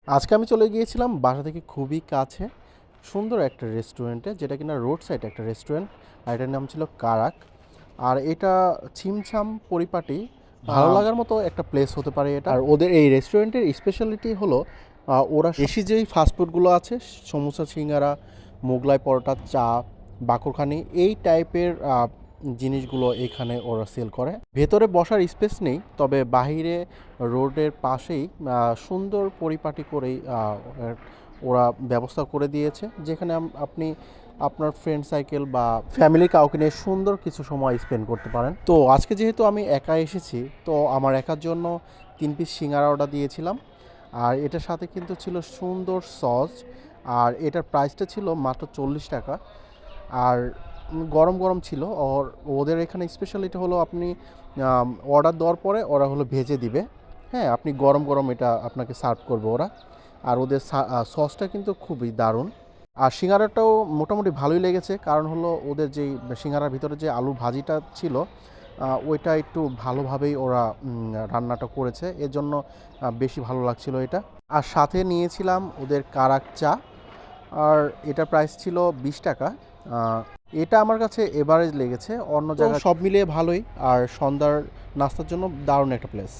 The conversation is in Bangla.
আজকে আমি চলে গিয়েছিলাম বাসা থেকে খুবই কাছে সুন্দর একটা রেস্টুরেন্টে, যেটা কিনা রোড সাইড একটা রেস্টুরেন্ট। আর এটার নাম ছিল কারাক। আর এটা ছিমছাম পরিপাটি ভালো লাগার মতো একটা প্লেস হতে পারে এটা। আর ওদের এই রেস্টুরেন্টের স্পেশালিটি হলো ওরা দেশি যেই ফাস্টফুডগুলো আছে, সমোসা, সিঙ্গারা, মোগলাই পরোটা, চা, বাকরখানি, এই টাইপের জিনিসগুলো এখানে ওরা সেল করে। ভেতরে বসার স্পেস নেই, তবে বাহিরে রোডের পাশেই সুন্দর পরিপাটি করেই ওরা ব্যবস্থা করে দিয়েছে, যেখানে আপনি আপনার ফ্রেন্ড সাইকেল বা ফ্যামিলি কাউকে নিয়ে সুন্দর কিছু সময় স্পেন্ড করতে পারেন। তো আজকে যেহেতু আমি একা এসেছি, তো আমার একার জন্য 3 পিস সিঙ্গারা অর্ডার দিয়েছিলাম। আর এটার সাথে কিন্তু ছিল সুন্দর সস। আর এটার প্রাইসটা ছিল মাত্র 40 টাকা। আর গরম গরম ছিল। ওদের এখানে স্পেশালিটি হলো আপনি অর্ডার দেওয়ার পরে ওরা হলো ভেজে দিবে। হ্যাঁ, আপনি গরম গরম এটা আপনাকে সার্ভ করবে ওরা। আর ওদের সসটা কিন্তু খুবই দারুণ। আর সিঙ্গারাটাও মোটামুটি ভালোই লেগেছে, কারণ হলো ওদের যেই সিঙ্গারার ভিতরে যে আলু ভাজিটা ছিল, ওইটা একটু ভালোভাবেই ওরা রান্নাটা করেছে, এর জন্য বেশি ভালো লাগছিল এটা। আর সাথে নিয়েছিলাম ওদের কারাক চা। আর এটার প্রাইস ছিল 20 টাকা। আহ, এটা আমার কাছে এভারেজ লেগেছে, অন্য জায়গায় সব মিলিয়ে ভালোই। আর সন্ধ্যার নাস্তার জন্য দারুণ একটা প্লেস।